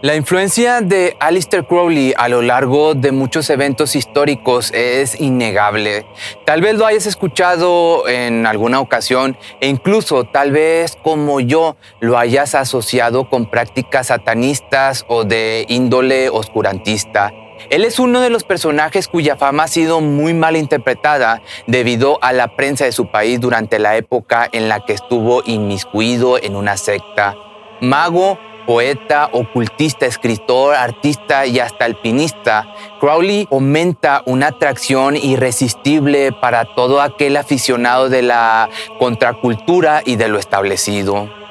La influencia de Aleister Crowley a lo largo de muchos eventos históricos es innegable. Tal vez lo hayas escuchado en alguna ocasión e incluso tal vez como yo lo hayas asociado con prácticas satanistas o de índole oscurantista. Él es uno de los personajes cuya fama ha sido muy mal interpretada debido a la prensa de su país durante la época en la que estuvo inmiscuido en una secta. Mago, poeta, ocultista, escritor, artista y hasta alpinista, Crowley fomenta una atracción irresistible para todo aquel aficionado de la contracultura y de lo establecido.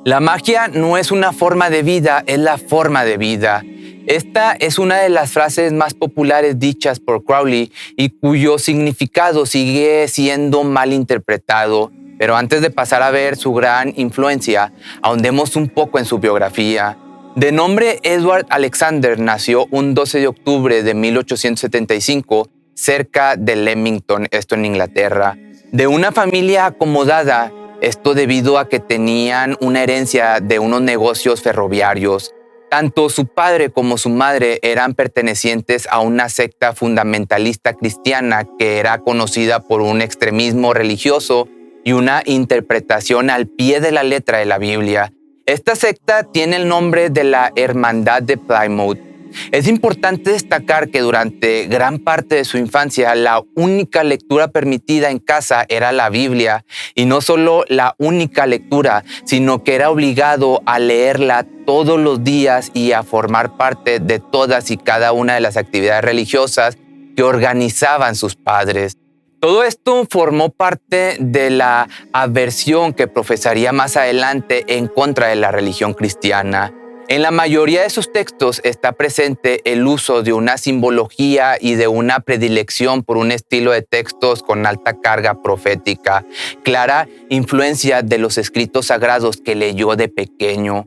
La magia no es una forma de vida, es la forma de vida. Esta es una de las frases más populares dichas por Crowley y cuyo significado sigue siendo mal interpretado. Pero antes de pasar a ver su gran influencia, ahondemos un poco en su biografía. De nombre Edward Alexander, nació un 12 de octubre de 1875 cerca de Leamington, esto en Inglaterra. De una familia acomodada, esto debido a que tenían una herencia de unos negocios ferroviarios. Tanto su padre como su madre eran pertenecientes a una secta fundamentalista cristiana que era conocida por un extremismo religioso y una interpretación al pie de la letra de la Biblia. Esta secta tiene el nombre de la Hermandad de Plymouth. Es importante destacar que durante gran parte de su infancia la única lectura permitida en casa era la Biblia, y no solo la única lectura, sino que era obligado a leerla todos los días y a formar parte de todas y cada una de las actividades religiosas que organizaban sus padres. Todo esto formó parte de la aversión que profesaría más adelante en contra de la religión cristiana. En la mayoría de sus textos está presente el uso de una simbología y de una predilección por un estilo de textos con alta carga profética, clara influencia de los escritos sagrados que leyó de pequeño.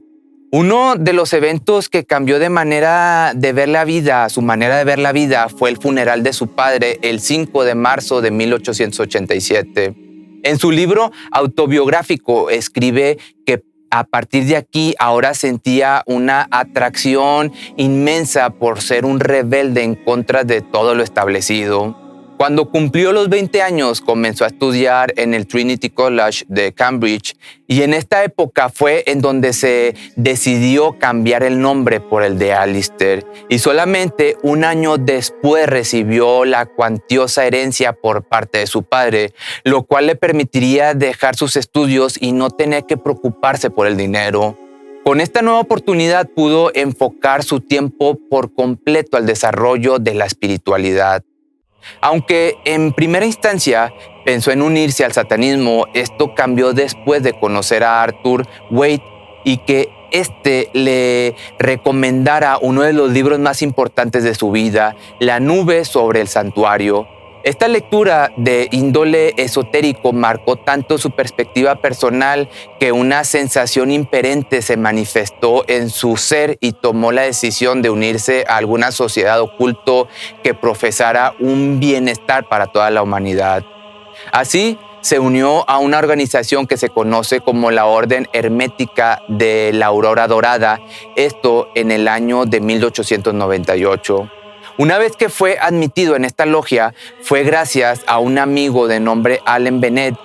Uno de los eventos que cambió su manera de ver la vida, fue el funeral de su padre el 5 de marzo de 1887. En su libro autobiográfico escribe que a partir de aquí ahora sentía una atracción inmensa por ser un rebelde en contra de todo lo establecido. Cuando cumplió los 20 años, comenzó a estudiar en el Trinity College de Cambridge, y en esta época fue en donde se decidió cambiar el nombre por el de Aleister, y solamente un año después recibió la cuantiosa herencia por parte de su padre, lo cual le permitiría dejar sus estudios y no tener que preocuparse por el dinero. Con esta nueva oportunidad pudo enfocar su tiempo por completo al desarrollo de la espiritualidad. Aunque en primera instancia pensó en unirse al satanismo, esto cambió después de conocer a Arthur Waite y que éste le recomendara uno de los libros más importantes de su vida, La nube sobre el santuario. Esta lectura de índole esotérico marcó tanto su perspectiva personal que una sensación imperante se manifestó en su ser y tomó la decisión de unirse a alguna sociedad oculto que profesara un bienestar para toda la humanidad. Así, se unió a una organización que se conoce como la Orden Hermética de la Aurora Dorada, esto en el año de 1898. Una vez que fue admitido en esta logia, fue gracias a un amigo de nombre Allen Bennett,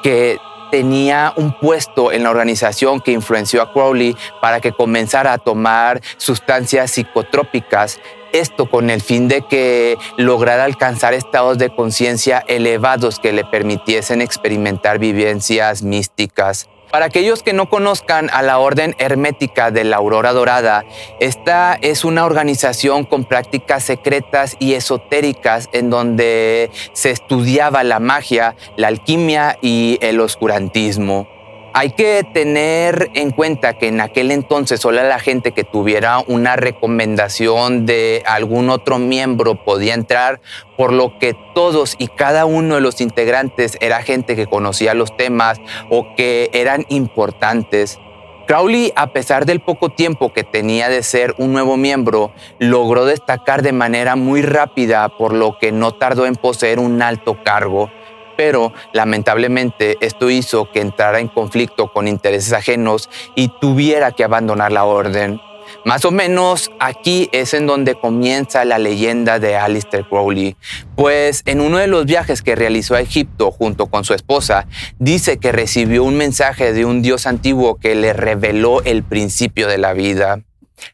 que tenía un puesto en la organización, que influenció a Crowley para que comenzara a tomar sustancias psicotrópicas. Esto con el fin de que lograra alcanzar estados de conciencia elevados que le permitiesen experimentar vivencias místicas. Para aquellos que no conozcan a la Orden Hermética de la Aurora Dorada, esta es una organización con prácticas secretas y esotéricas en donde se estudiaba la magia, la alquimia y el oscurantismo. Hay que tener en cuenta que en aquel entonces solo la gente que tuviera una recomendación de algún otro miembro podía entrar, por lo que todos y cada uno de los integrantes era gente que conocía los temas o que eran importantes. Crowley, a pesar del poco tiempo que tenía de ser un nuevo miembro, logró destacar de manera muy rápida, por lo que no tardó en poseer un alto cargo. Pero, lamentablemente, esto hizo que entrara en conflicto con intereses ajenos y tuviera que abandonar la orden. Más o menos aquí es en donde comienza la leyenda de Aleister Crowley, pues en uno de los viajes que realizó a Egipto junto con su esposa, dice que recibió un mensaje de un dios antiguo que le reveló el principio de la vida.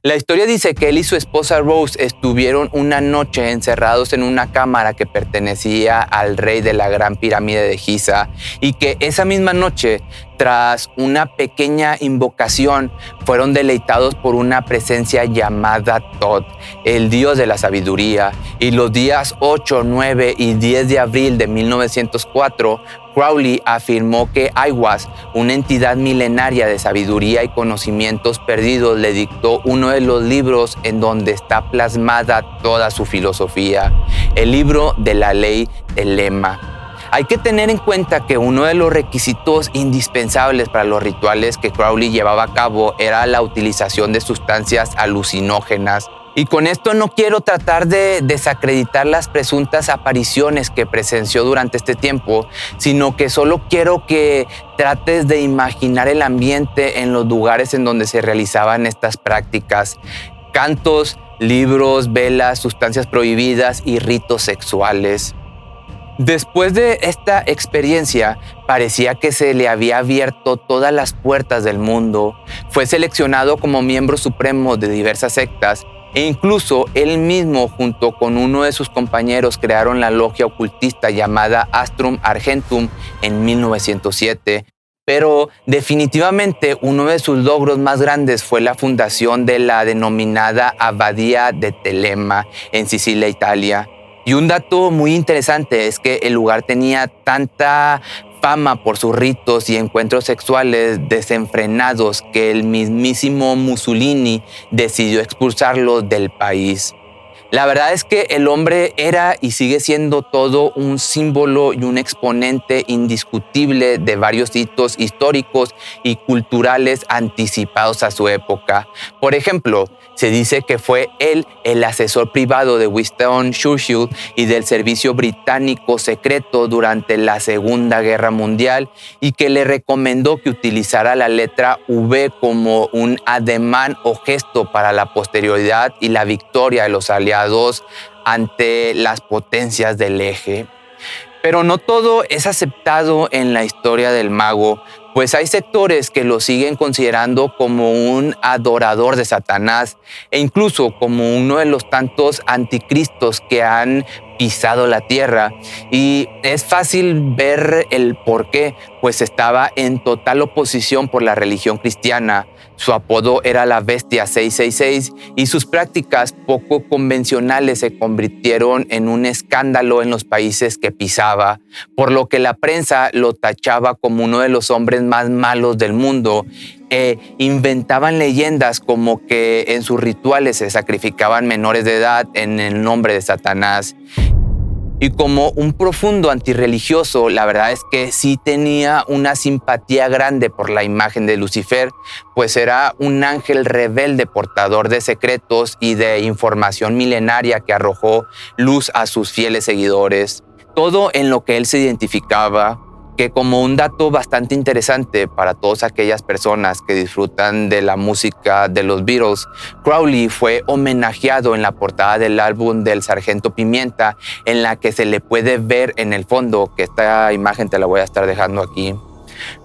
La historia dice que él y su esposa Rose estuvieron una noche encerrados en una cámara que pertenecía al rey de la Gran Pirámide de Giza y que esa misma noche, tras una pequeña invocación, fueron deleitados por una presencia llamada Thoth, el dios de la sabiduría, y los días 8, 9 y 10 de abril de 1904, Crowley afirmó que Aiwass, una entidad milenaria de sabiduría y conocimientos perdidos, le dictó uno de los libros en donde está plasmada toda su filosofía, el libro de la ley del lema. Hay que tener en cuenta que uno de los requisitos indispensables para los rituales que Crowley llevaba a cabo era la utilización de sustancias alucinógenas. Y con esto no quiero tratar de desacreditar las presuntas apariciones que presenció durante este tiempo, sino que solo quiero que trates de imaginar el ambiente en los lugares en donde se realizaban estas prácticas. Cantos, libros, velas, sustancias prohibidas y ritos sexuales. Después de esta experiencia, parecía que se le había abierto todas las puertas del mundo. Fue seleccionado como miembro supremo de diversas sectas e incluso él mismo, junto con uno de sus compañeros, crearon la logia ocultista llamada Astrum Argentum en 1907. Pero definitivamente uno de sus logros más grandes fue la fundación de la denominada Abadía de Telema en Sicilia, Italia. Y un dato muy interesante es que el lugar tenía tanta fama por sus ritos y encuentros sexuales desenfrenados que el mismísimo Mussolini decidió expulsarlo del país. La verdad es que el hombre era y sigue siendo todo un símbolo y un exponente indiscutible de varios hitos históricos y culturales anticipados a su época. Por ejemplo, se dice que fue él el asesor privado de Winston Churchill y del servicio británico secreto durante la Segunda Guerra Mundial y que le recomendó que utilizara la letra V como un ademán o gesto para la posterioridad y la victoria de los aliados ante las potencias del eje. Pero no todo es aceptado en la historia del mago, pues hay sectores que lo siguen considerando como un adorador de Satanás e incluso como uno de los tantos anticristos que han pisado la tierra. Y es fácil ver el por qué, pues estaba en total oposición por la religión cristiana. Su apodo era la Bestia 666 y sus prácticas poco convencionales se convirtieron en un escándalo en los países que pisaba, por lo que la prensa lo tachaba como uno de los hombres más malos del mundo. Inventaban leyendas como que en sus rituales se sacrificaban menores de edad en el nombre de Satanás. Y como un profundo antirreligioso, la verdad es que sí tenía una simpatía grande por la imagen de Lucifer, pues era un ángel rebelde portador de secretos y de información milenaria que arrojó luz a sus fieles seguidores. Todo en lo que él se identificaba, que como un dato bastante interesante para todas aquellas personas que disfrutan de la música de los Beatles, Crowley fue homenajeado en la portada del álbum del Sargento Pimienta, en la que se le puede ver en el fondo, que esta imagen te la voy a estar dejando aquí.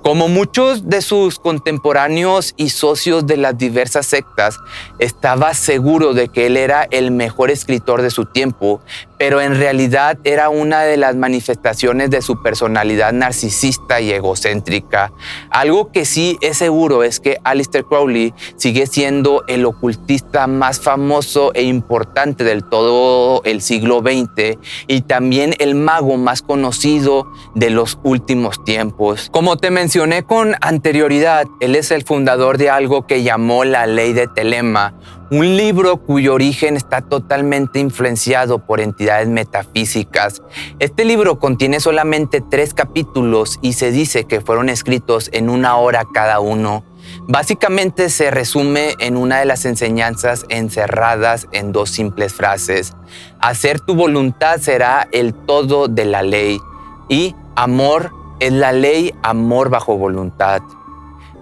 Como muchos de sus contemporáneos y socios de las diversas sectas, estaba seguro de que él era el mejor escritor de su tiempo, pero en realidad era una de las manifestaciones de su personalidad narcisista y egocéntrica. Algo que sí es seguro es que Aleister Crowley sigue siendo el ocultista más famoso e importante del todo el siglo XX y también el mago más conocido de los últimos tiempos. Como te mencioné con anterioridad, él es el fundador de algo que llamó la Ley de Telema, un libro cuyo origen está totalmente influenciado por entidades metafísicas. Este libro contiene solamente 3 capítulos y se dice que fueron escritos en 1 hora cada uno. Básicamente se resume en una de las enseñanzas encerradas en 2 simples frases. Hacer tu voluntad será el todo de la ley y amor es la ley, amor bajo voluntad.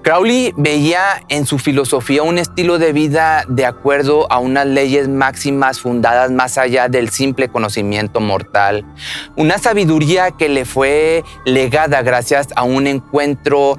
Crowley veía en su filosofía un estilo de vida de acuerdo a unas leyes máximas fundadas más allá del simple conocimiento mortal. Una sabiduría que le fue legada gracias a un encuentro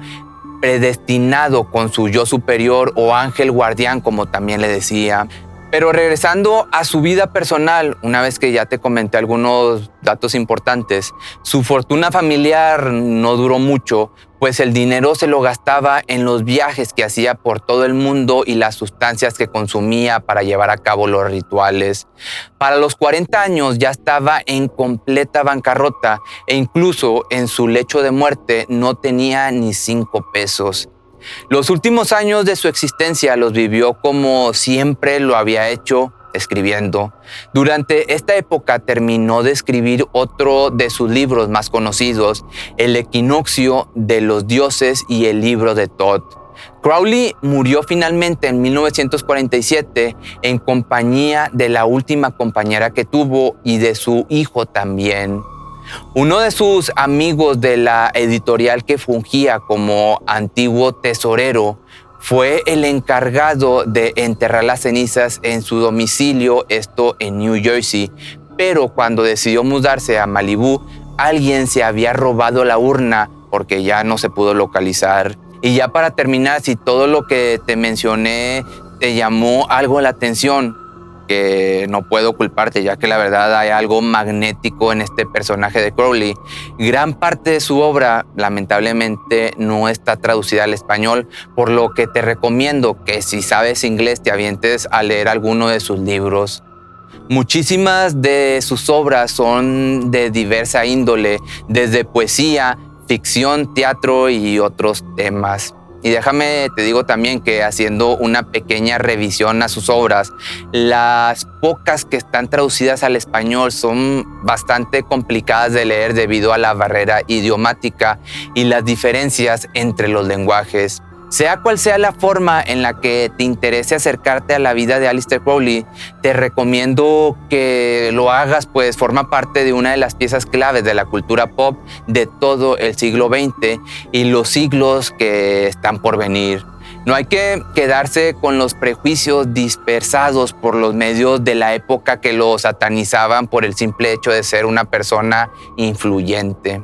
predestinado con su yo superior o ángel guardián, como también le decía. Pero regresando a su vida personal, una vez que ya te comenté algunos datos importantes, su fortuna familiar no duró mucho, pues el dinero se lo gastaba en los viajes que hacía por todo el mundo y las sustancias que consumía para llevar a cabo los rituales. Para los 40 años ya estaba en completa bancarrota e incluso en su lecho de muerte no tenía ni 5 pesos. Los últimos años de su existencia los vivió como siempre lo había hecho, escribiendo. Durante esta época terminó de escribir otro de sus libros más conocidos, El Equinoccio de los Dioses y el Libro de Thoth. Crowley murió finalmente en 1947 en compañía de la última compañera que tuvo y de su hijo también. Uno de sus amigos de la editorial que fungía como antiguo tesorero fue el encargado de enterrar las cenizas en su domicilio, esto en New Jersey. Pero cuando decidió mudarse a Malibú, alguien se había robado la urna porque ya no se pudo localizar. Y ya para terminar, si todo lo que te mencioné te llamó algo la atención, que no puedo culparte, ya que la verdad hay algo magnético en este personaje de Crowley. Gran parte de su obra, lamentablemente, no está traducida al español, por lo que te recomiendo que si sabes inglés te avientes a leer alguno de sus libros. Muchísimas de sus obras son de diversa índole, desde poesía, ficción, teatro y otros temas. Y déjame, te digo también que haciendo una pequeña revisión a sus obras, las pocas que están traducidas al español son bastante complicadas de leer debido a la barrera idiomática y las diferencias entre los lenguajes. Sea cual sea la forma en la que te interese acercarte a la vida de Aleister Crowley, te recomiendo que lo hagas, pues forma parte de una de las piezas claves de la cultura pop de todo el siglo XX y los siglos que están por venir. No hay que quedarse con los prejuicios dispersados por los medios de la época que lo satanizaban por el simple hecho de ser una persona influyente.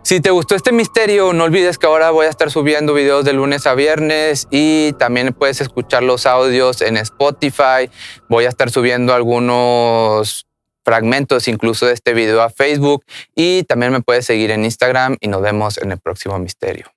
Si te gustó este misterio, no olvides que ahora voy a estar subiendo videos de lunes a viernes y también puedes escuchar los audios en Spotify. Voy a estar subiendo algunos fragmentos incluso de este video a Facebook y también me puedes seguir en Instagram y nos vemos en el próximo misterio.